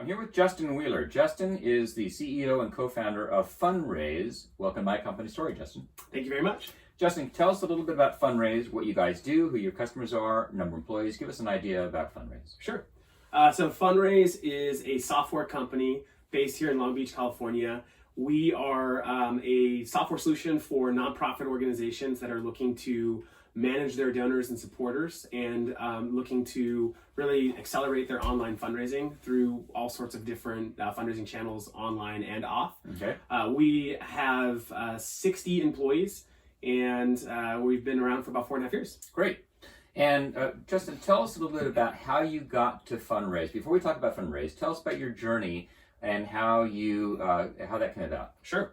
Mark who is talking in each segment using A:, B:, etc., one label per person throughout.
A: here with Justin Wheeler. Justin is the CEO and co-founder of Funraise. Welcome to My Company Story, Justin.
B: Thank you very much.
A: Justin, tell us a little bit about Funraise, what you guys do, who your customers are, number of employees. Give us an idea about Funraise.
B: Sure. So Funraise is a software company based here in Long Beach, California. We are a software solution for nonprofit organizations that are looking to manage their donors and supporters and looking to really accelerate their online fundraising through all sorts of different fundraising channels, online and off.
A: Okay.
B: We have 60 employees, and we've been around for about 4.5 years.
A: Great. And Justin, tell us a little bit about how you got to Funraise. Before we talk about Funraise, tell us about your journey and how that came about.
B: Sure.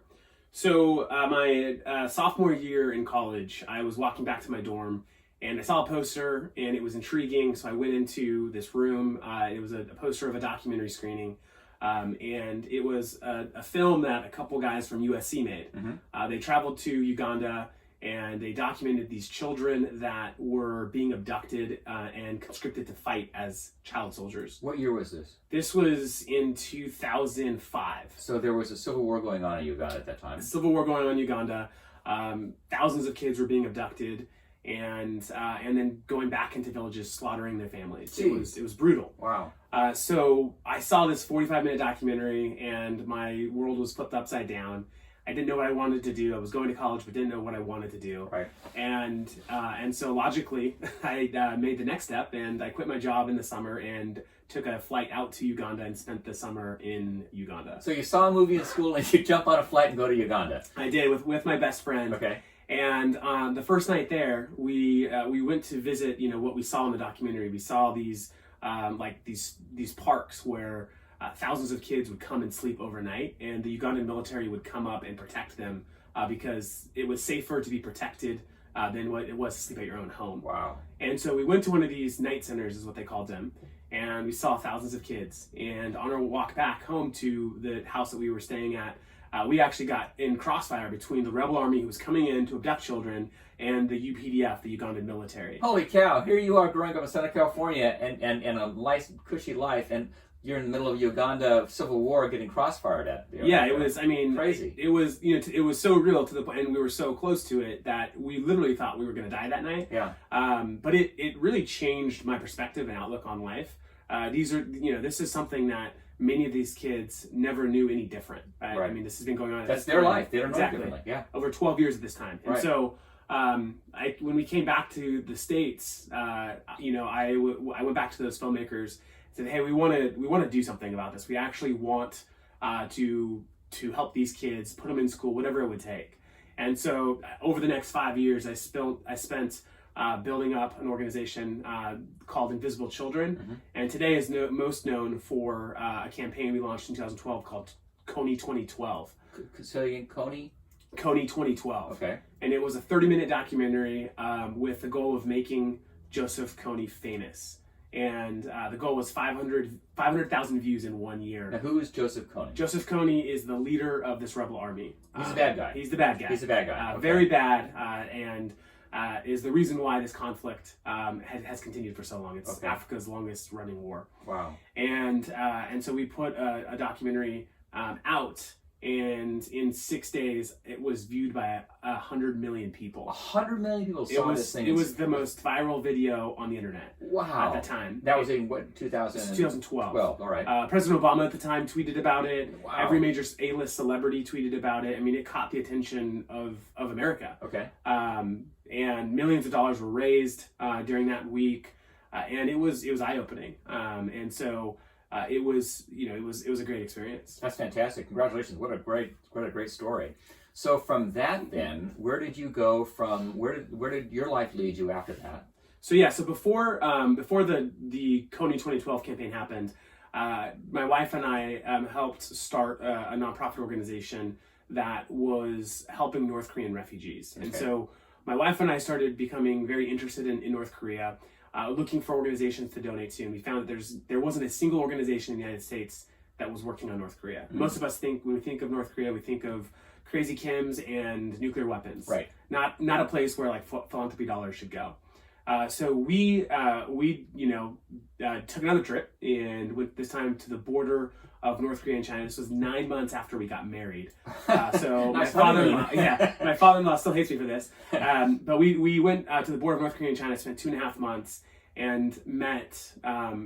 B: So my sophomore year in college, I was walking back to my dorm and I saw a poster and it was intriguing. So I went into this room. It was a poster of a documentary screening. And it was a film that a couple guys from USC made. Mm-hmm. They traveled to Uganda and they documented these children that were being abducted and conscripted to fight as child soldiers.
A: What year was this?
B: This was in 2005.
A: So there was a civil war going on in Uganda at that time.
B: Civil war going on in Uganda. Thousands of kids were being abducted and then going back into villages, slaughtering their families.
A: Jeez.
B: It was brutal.
A: Wow.
B: So I saw this 45-minute documentary and my world was flipped upside down. I didn't know what I wanted to do. I was going to college, but didn't know what I wanted to do.
A: Right.
B: And so logically, I made the next step, and I quit my job in the summer and took a flight out to Uganda and spent the summer in Uganda.
A: So you saw a movie in school and you jump on a flight and go to Uganda.
B: I did with my best friend.
A: Okay.
B: And the first night there, we went to visit. What we saw in the documentary. We saw these these parks where thousands of kids would come and sleep overnight, and the Ugandan military would come up and protect them because it was safer to be protected than what it was to sleep at your own home.
A: Wow.
B: And so we went to one of these night centers, is what they called them, and we saw thousands of kids. And on our walk back home to the house that we were staying at, we actually got in crossfire between the rebel army who was coming in to abduct children and the UPDF, the Ugandan military.
A: Holy cow, here you are growing up in Southern California and a nice, cushy life, and you're in the middle of Uganda Civil War getting crossfired at.
B: Yeah, it was,
A: crazy.
B: It was, it was so real to the point, and we were so close to it that we literally thought we were going to die that night.
A: Yeah.
B: But it really changed my perspective and outlook on life. This is something that many of these kids never knew any different. Right?
A: Right.
B: This has been going on.
A: That's their life. They don't know
B: exactly.
A: differently. Yeah.
B: Over 12 years at this time. And
A: right.
B: So when we came back to the States, I went back to those filmmakers, said, hey, we want to do something about this. We actually want to help these kids, put them in school, whatever it would take. And so over the next 5 years, I spent building up an organization called Invisible Children. Mm-hmm. And today is most known for a campaign we launched in 2012 called Kony 2012.
A: So again, Kony
B: 2012.
A: Okay.
B: And it was a 30-minute documentary with the goal of making Joseph Kony famous. And the goal was 500,000 views in 1 year.
A: Now, who is Joseph Kony?
B: Joseph Kony is the leader of this rebel army.
A: He's the bad guy.
B: He's the bad guy.
A: He's the bad guy. Okay.
B: Very bad, and is the reason why this conflict has continued for so long. It's Africa's longest running war.
A: Wow.
B: And so we put a documentary out. And in 6 days, it was viewed by 100 million people.
A: 100 million people saw this thing.
B: It was the most viral video on the internet.
A: Wow.
B: At the time.
A: That was in what, 2012?
B: 12.
A: All right.
B: President Obama at the time tweeted about it.
A: Wow.
B: Every major A-list celebrity tweeted about it. It caught the attention of America.
A: Okay.
B: And millions of dollars were raised during that week, and it was eye-opening. And so. It was a great experience.
A: That's fantastic. Congratulations. What a great story. So from that then, where did you go from, where did your life lead you after that?
B: So before the Kony 2012 campaign happened, my wife and I helped start a nonprofit organization that was helping North Korean refugees. Okay. And so my wife and I started becoming very interested in North Korea. Looking for organizations to donate to, and we found that there wasn't a single organization in the United States that was working on North Korea. Mm-hmm. Most of us when we think of North Korea, we think of crazy Kims and nuclear weapons.
A: Right.
B: Not a place where philanthropy dollars should go. So we took another trip and went this time to the border of North Korea and China. This was 9 months after we got married. So
A: Nice
B: my father-in-law still hates me for this. But we went to the border of North Korea and China, spent 2.5 months, and met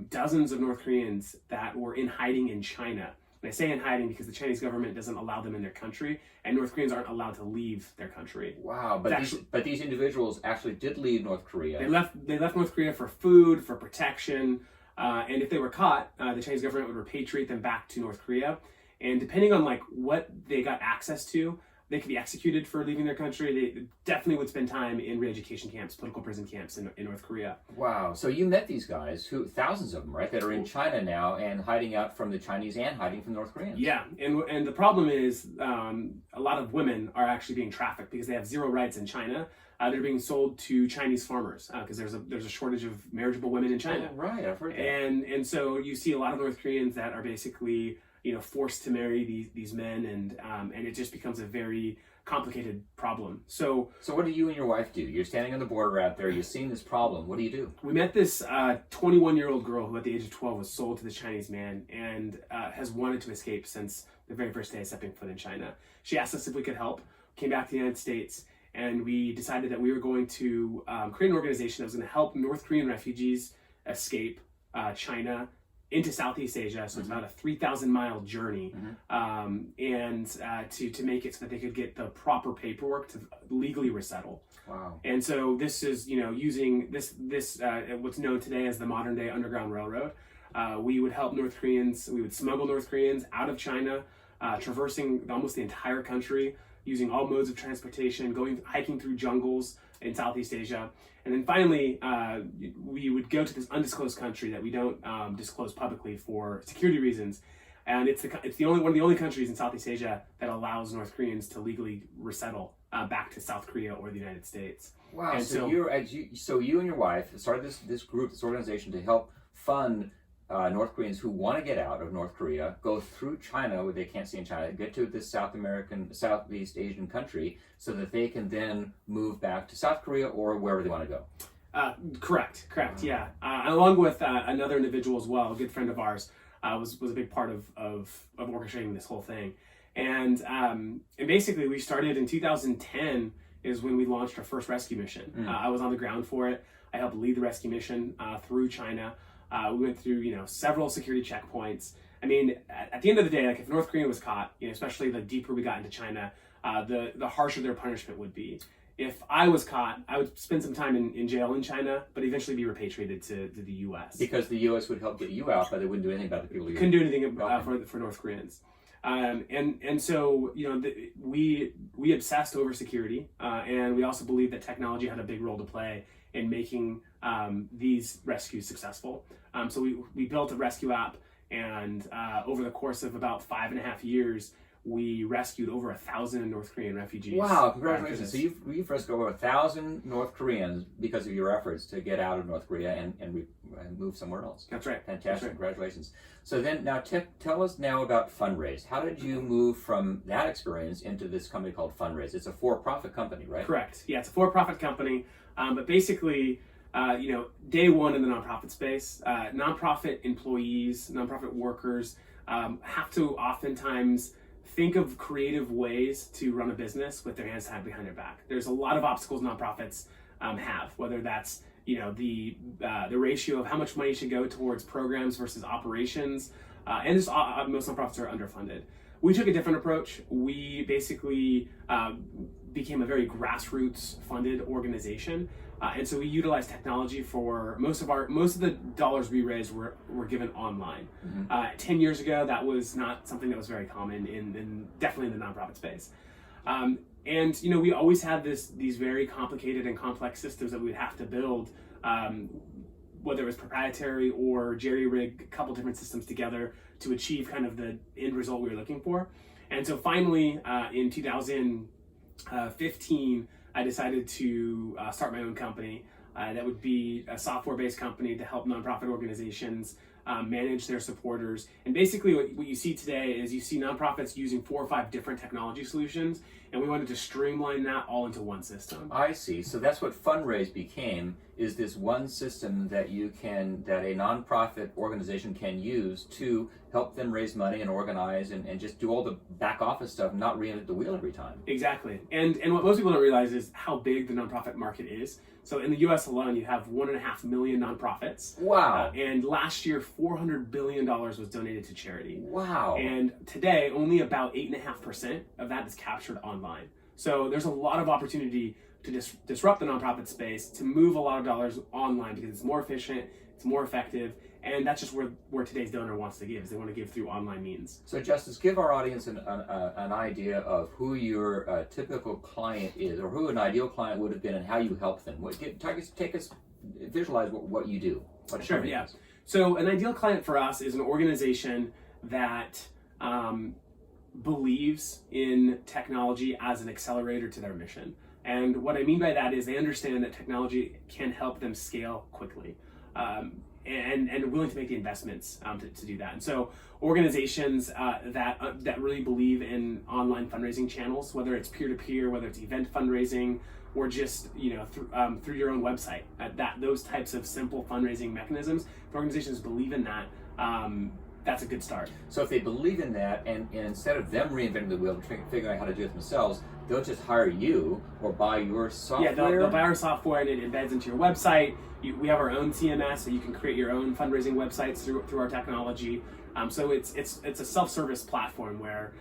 B: dozens of North Koreans that were in hiding in China. And I say in hiding because the Chinese government doesn't allow them in their country, and North Koreans aren't allowed to leave their country.
A: Wow, but these individuals actually did leave North Korea.
B: They left North Korea for food, for protection, and if they were caught, the Chinese government would repatriate them back to North Korea. And depending on like what they got access to, they could be executed for leaving their country. They definitely would spend time in re-education camps, political prison camps in North Korea.
A: Wow. So you met these guys, thousands of them, right, that are in China now and hiding out from the Chinese and hiding from North Koreans.
B: Yeah, and the problem is a lot of women are actually being trafficked because they have zero rights in China. They're being sold to Chinese farmers because there's a shortage of marriageable women in China.
A: Oh, right, I've heard that.
B: And so you see a lot of North Koreans that are basically forced to marry these men, and it just becomes a very complicated problem. So
A: what do you and your wife do? You're standing on the border out there. You're seeing this problem. What do you do?
B: We met this 21-year-old girl who, at the age of 12, was sold to the Chinese man and has wanted to escape since the very first day of stepping foot in China. She asked us if we could help. Came back to the United States, and we decided that we were going to create an organization that was going to help North Korean refugees escape China into Southeast Asia. So it's about a 3,000-mile journey, and to make it so that they could get the proper paperwork to legally resettle.
A: Wow.
B: And so this is using this what's known today as the modern day Underground Railroad. We would help North Koreans. We would smuggle North Koreans out of China, traversing almost the entire country, using all modes of transportation, hiking through jungles in Southeast Asia. And then finally, we would go to this undisclosed country that we don't disclose publicly for security reasons. And it's one of the only countries in Southeast Asia that allows North Koreans to legally resettle back to South Korea or the United States.
A: Wow.
B: And
A: So you and your wife started this group, this organization to help fund North Koreans who want to get out of North Korea, go through China, where they can't stay in China, get to this Southeast Asian country, so that they can then move back to South Korea or wherever they want to go.
B: Correct. Yeah. Along with another individual as well, a good friend of ours, was a big part of orchestrating this whole thing. And basically we started in 2010 is when we launched our first rescue mission. I was on the ground for it. I helped lead the rescue mission through China. We went through, several security checkpoints. I mean, at the end of the day, like if North Korea was caught, especially the deeper we got into China, the harsher their punishment would be. If I was caught, I would spend some time in jail in China, but eventually be repatriated to the U.S.
A: Because the U.S. would help get you out, but they wouldn't do anything about the people you
B: couldn't do anything for North Koreans. And so we obsessed over security, and we also believed that technology had a big role to play in making these rescues successful. So we built a rescue app, and over the course of about 5.5 years, we rescued over 1,000 North Korean refugees.
A: Wow, congratulations. So you've rescued over 1,000 North Koreans because of your efforts to get out of North Korea and move somewhere else.
B: That's right.
A: Fantastic.
B: That's right.
A: Congratulations. So then now tell us now about Funraise. How did you move from that experience into this company called Funraise? It's a for-profit company, right?
B: Correct. Yeah, it's a for-profit company. But basically, day one in the nonprofit space, nonprofit employees, nonprofit workers have to oftentimes think of creative ways to run a business with their hands tied behind their back. There's a lot of obstacles nonprofits have, whether that's the ratio of how much money should go towards programs versus operations, and most nonprofits are underfunded. We took a different approach. We basically became a very grassroots funded organization. And so we utilized technology for most of the dollars we raised were given online. 10 years ago, that was not something that was very common in definitely in the nonprofit space. And we always had these very complicated and complex systems that we would have to build, whether it was proprietary or jerry-rig a couple different systems together to achieve kind of the end result we were looking for. And so finally, in 2015, I decided to start my own company that would be a software-based company to help nonprofit organizations manage their supporters. And basically what you see today is you see nonprofits using 4 or 5 different technology solutions, and we wanted to streamline that all into one system.
A: I see. So that's what Funraise became, is this one system that that a nonprofit organization can use to help them raise money and organize and just do all the back office stuff, not reinvent the wheel every time.
B: Exactly. And what most people don't realize is how big the nonprofit market is. So in the US alone, you have 1.5 million nonprofits.
A: Wow.
B: And last year, $400 billion was donated to charity.
A: Wow.
B: And today, only about 8.5% of that is captured online. So there's a lot of opportunity to disrupt the nonprofit space, to move a lot of dollars online because it's more efficient, it's more effective, and that's just where today's donor wants to give, is they want to give through online means.
A: So Justice, give our audience an idea of who your typical client is, or who an ideal client would have been, and how you help them. Visualize what you do.
B: Sure, yeah. So an ideal client for us is an organization that believes in technology as an accelerator to their mission. And what I mean by that is they understand that technology can help them scale quickly. And willing to make the investments to do that. And so organizations that really believe in online fundraising channels, whether it's peer-to-peer, whether it's event fundraising, or just through your own website, those types of simple fundraising mechanisms, if organizations believe in that, that's a good start.
A: So if they believe in that, and instead of them reinventing the wheel and figuring out how to do it themselves, they'll just hire you or buy your software?
B: Yeah, they'll buy our software and it embeds into your website. We have our own CMS, so you can create your own fundraising websites through our technology. So it's a self-service platform where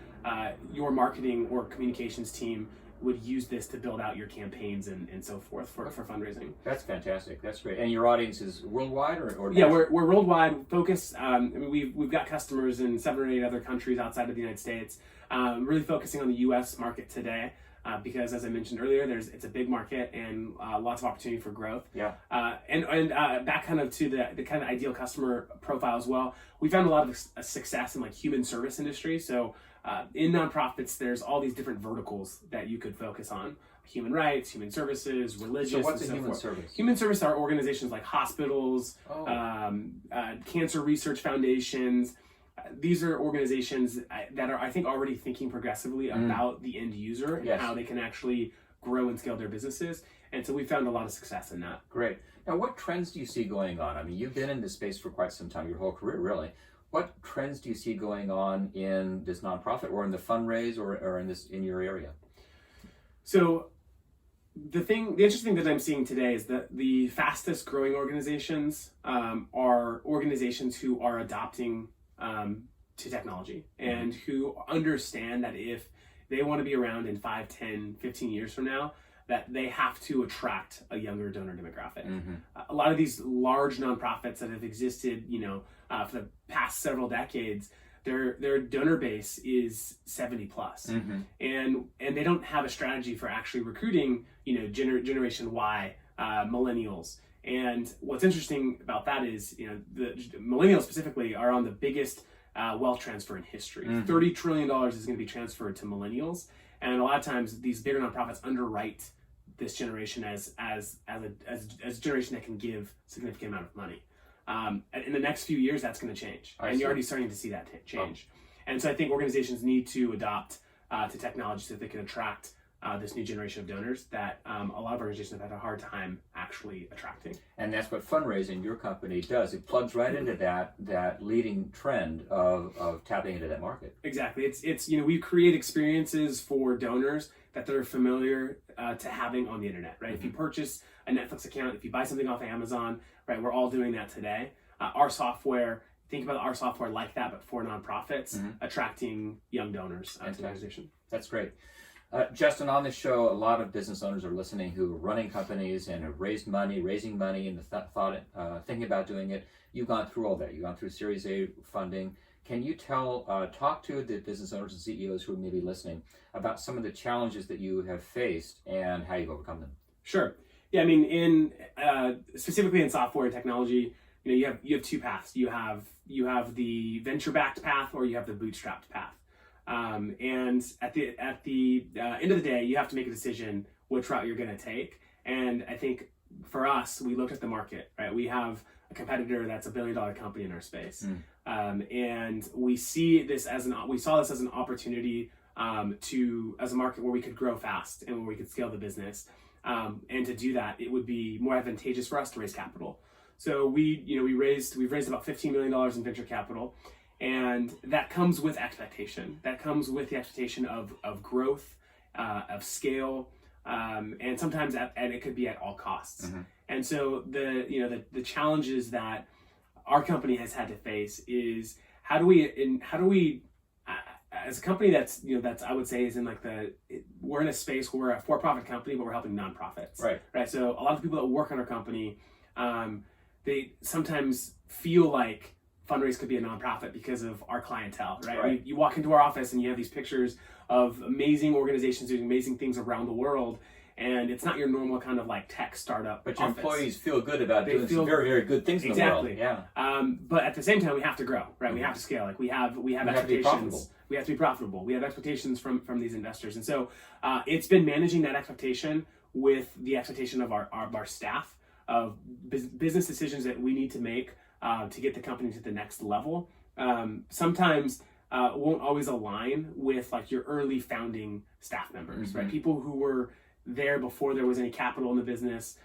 B: your marketing or communications team would use this to build out your campaigns and so forth for fundraising.
A: That's fantastic. That's great. And your audience is worldwide or
B: yeah, we're worldwide focused. We've got customers in 7 or 8 other countries outside of the United States. Really focusing on the U.S. market today. Because as I mentioned earlier, it's a big market and lots of opportunity for growth.
A: Yeah.
B: And back kind of to the kind of ideal customer profile as well. We found a lot of success in like human service industry. So in nonprofits, there's all these different verticals that you could focus on: human rights, human services, religious.
A: So what's
B: and
A: a human
B: forth.
A: Service?
B: Human service are organizations like hospitals, cancer research foundations. These are organizations that are, I think, already thinking progressively about the end user and how they can actually grow and scale their businesses. And so we found a lot of success in that.
A: Great. Now, what trends do you see going on? I mean, you've been in this space for quite some time, your whole career, really. What trends do you see going on in this nonprofit or in the Funraise or in your area?
B: So the interesting thing that I'm seeing today is that the fastest growing organizations are organizations who are adopting to technology and who understand that if they want to be around in 5, 10, 15 years from now, that they have to attract a younger donor demographic. A lot of these large nonprofits that have existed, for the past several decades, their donor base is 70 plus, and they don't have a strategy for actually recruiting, Generation Y, millennials. And what's interesting about that is, the millennials specifically are on the biggest wealth transfer in history. $30 trillion is going to be transferred to millennials, and a lot of times these bigger nonprofits underwrite this generation as a generation that can give significant amount of money. In the next few years, that's going to change, and you're already starting to see that change. And so I think organizations need to adopt to technology so that they can attract this new generation of donors that a lot of organizations have had a hard time actually attracting.
A: And that's what Funraising, your company, does. It plugs right into that leading trend of tapping into that market.
B: Exactly. It's we create experiences for donors that they're familiar to having on the internet, right? If you purchase a Netflix account, if you buy something off Amazon, right, we're all doing that today. Our software, think about our software like that, but for nonprofits, attracting young donors to the organization.
A: That's great. Justin, on this show, a lot of business owners are listening who are running companies and have raising money, and thinking about doing it. You've gone through all that. You've gone through Series A funding. Can you talk to the business owners and CEOs who may be listening about some of the challenges that you have faced and how you've overcome them?
B: Sure. Yeah, I mean, in specifically in software and technology, you have 2 paths. You have the venture-backed path, or you have the bootstrapped path. And at the end of the day, you have to make a decision which route you're going to take. And I think for us, we looked at the market, right? We have a competitor that's $1 billion company in our space, and we saw this as an opportunity as a market where we could grow fast and where we could scale the business. And to do that, it would be more advantageous for us to raise capital. So we've raised about $15 million in venture capital, and that comes with expectation. That comes with the expectation of growth, of scale, and sometimes and it could be at all costs. And so the challenges that our company has had to face is how do we as a company that's I would say is in we're in a space where we're a for-profit company, but we're helping nonprofits. Right. So a lot of people that work on our company, they sometimes feel like Funraise could be a nonprofit because of our clientele, right? You walk into our office and you have these pictures of amazing organizations doing amazing things around the world, and it's not your normal kind of tech startup.
A: But your
B: office.
A: Employees feel good about doing some very, very good things in the world. Yeah.
B: But at the same time, we have to grow, right? We have to scale. We have expectations. We have to be profitable. We have expectations from these investors, and so it's been managing that expectation with the expectation of our staff, of business decisions that we need to make to get the company to the next level. Sometimes won't always align with your early founding staff members, right? People who were there before there was any capital in the business,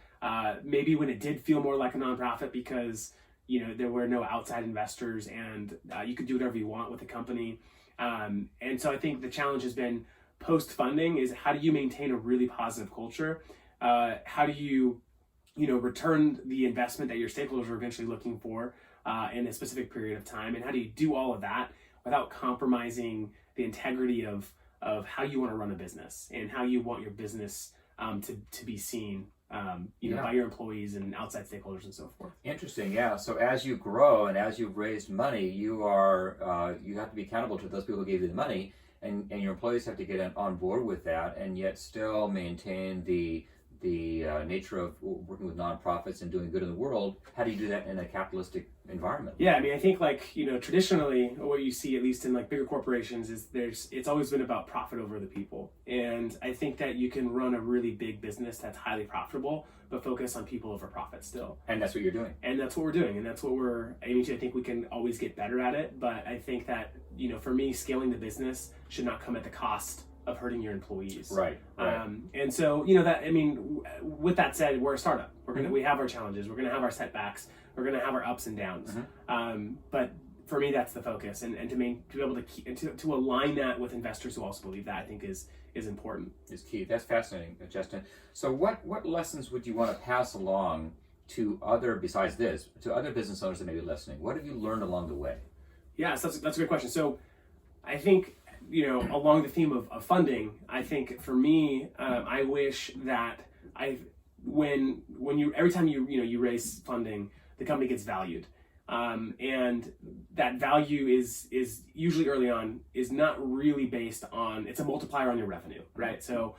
B: maybe when it did feel more like a nonprofit because there were no outside investors and you could do whatever you want with the company. And so I think the challenge has been post-funding is how do you maintain a really positive culture? How do you return the investment that your stakeholders are eventually looking for in a specific period of time? And how do you do all of that without compromising the integrity of how you want to run a business and how you want your business to be seen by your employees and outside stakeholders and so forth.
A: Interesting, yeah. So as you grow and as you've raised money, you have to be accountable to those people who gave you the money, and your employees have to get on board with that, and yet still maintain the nature of working with nonprofits and doing good in the world. How do you do that in a capitalistic environment?
B: Yeah, I mean, I think traditionally what you see, at least in bigger corporations, is it's always been about profit over the people. And I think that you can run a really big business that's highly profitable, but focus on people over profit still.
A: And that's what you're doing.
B: And that's what we're doing. And that's what we're aiming to. I think we can always get better at it. But I think that, for me, scaling the business should not come at the cost of hurting your employees.
A: Right.
B: And so, with that said, we're a startup. We have our challenges. We're going to have our setbacks. We're going to have our ups and downs. But for me, that's the focus. And to be able to align that with investors who also believe that, I think is important.
A: Is key. That's fascinating, Justin. So what lessons would you want to pass along to other business owners that may be listening? What have you learned along the way?
B: Yeah, so that's a good question. So I think, along the theme of funding, I think for me, I wish that every time you raise funding, the company gets valued, and that value is usually early on is not really based on, it's a multiplier on your revenue, right? So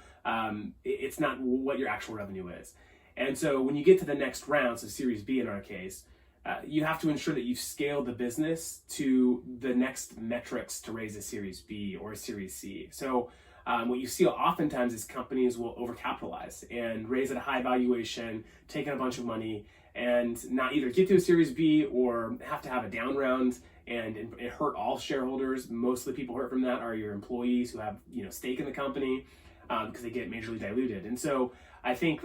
B: it's not what your actual revenue is, and so when you get to the next round, so Series B in our case. You have to ensure that you've scaled the business to the next metrics to raise a Series B or a Series C. So what you see oftentimes is companies will overcapitalize and raise at a high valuation, take in a bunch of money, and not either get to a Series B or have to have a down round, and it hurt all shareholders. Most of the people hurt from that are your employees who have stake in the company because they get majorly diluted. And so I think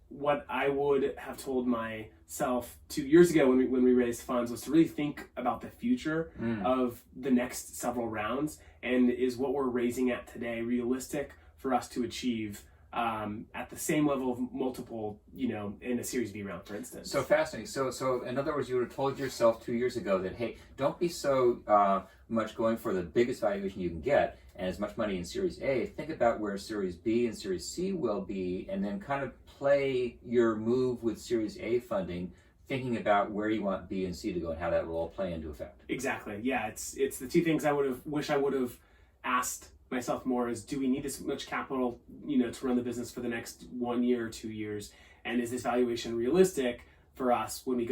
B: what I would have told myself 2 years ago when we raised funds was to really think about the future of the next several rounds, and is what we're raising at today realistic for us to achieve at the same level of multiple, in a Series B round, for instance.
A: So fascinating. So in other words, you would have told yourself 2 years ago that, hey, don't be so much going for the biggest valuation you can get and as much money in Series A. Think about where Series B and Series C will be, and then kind of play your move with Series A funding, thinking about where you want B and C to go and how that will all play into effect.
B: Exactly. Yeah, it's the two things I wish I would have asked myself more is, do we need this much capital, to run the business for the next 1 year or 2 years? And is this valuation realistic for us when we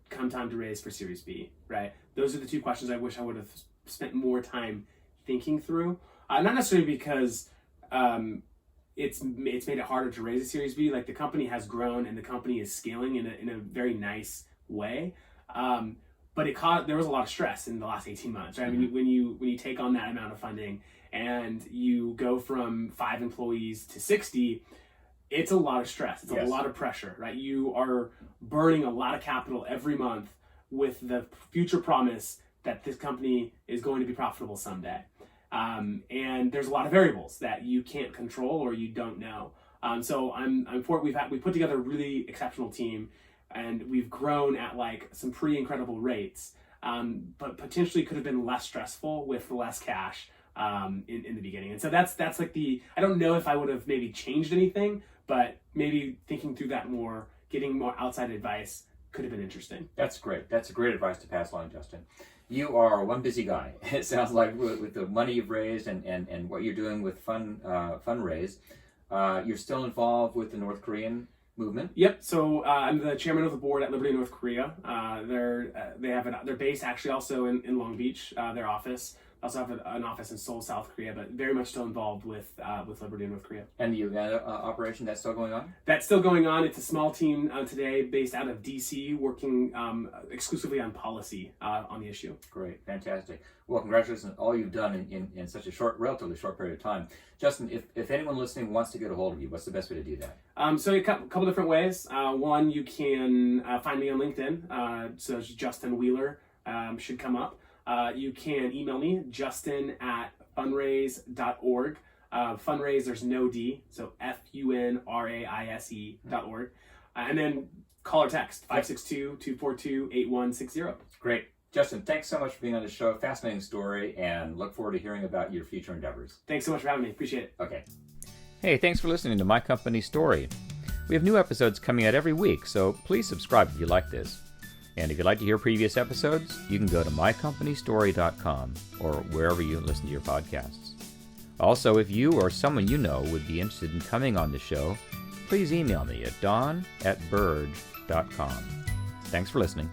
B: come time to raise for Series B, right? Those are the two questions I wish I would have spent more time thinking through. Not necessarily because it's made it harder to raise a Series B. Like the company has grown and the company is scaling in a very nice way. But there was a lot of stress in the last 18 months, right?
A: Mm-hmm.
B: When you take on that amount of funding and you go from 5 employees to 60, it's a lot of stress. It's a lot of pressure, right? You are burning a lot of capital every month with the future promise that this company is going to be profitable someday. And there's a lot of variables that you can't control or you don't know. So I'm for it. We put together a really exceptional team, and we've grown at like some pretty incredible rates, but potentially could have been less stressful with less cash in the beginning. And so that's like I don't know if I would have maybe changed anything, but maybe thinking through that more, getting more outside advice could have been interesting.
A: That's great. That's great advice to pass along, Justin. You are one busy guy. It sounds like with the money you've raised and what you're doing with Funraise, you're still involved with the North Korean movement.
B: Yep. So I'm the chairman of the board at Liberty North Korea. They're based actually also in Long Beach. Their office. Also have an office in Seoul, South Korea, but very much still involved with Liberty North Korea.
A: And the Uganda operation, that's still going on?
B: That's still going on. It's a small team today based out of DC, working exclusively on policy on the issue.
A: Great, fantastic. Well, congratulations on all you've done in such a relatively short period of time. Justin, if anyone listening wants to get a hold of you, what's the best way to do that?
B: So a couple different ways. One, you can find me on LinkedIn. So it's Justin Wheeler should come up. You can email me, justin@funraise.org. Funraise, there's no D, so FUNRAISE.org. And then call or text, 562-242-8160.
A: Great. Justin, thanks so much for being on the show. Fascinating story, and look forward to hearing about your future endeavors.
B: Thanks so much for having me. Appreciate it.
A: Okay. Hey, thanks for listening to My Company Story. We have new episodes coming out every week, so please subscribe if you like this. And if you'd like to hear previous episodes, you can go to mycompanystory.com or wherever you listen to your podcasts. Also, if you or someone you know would be interested in coming on the show, please email me at don@burge.com. Thanks for listening.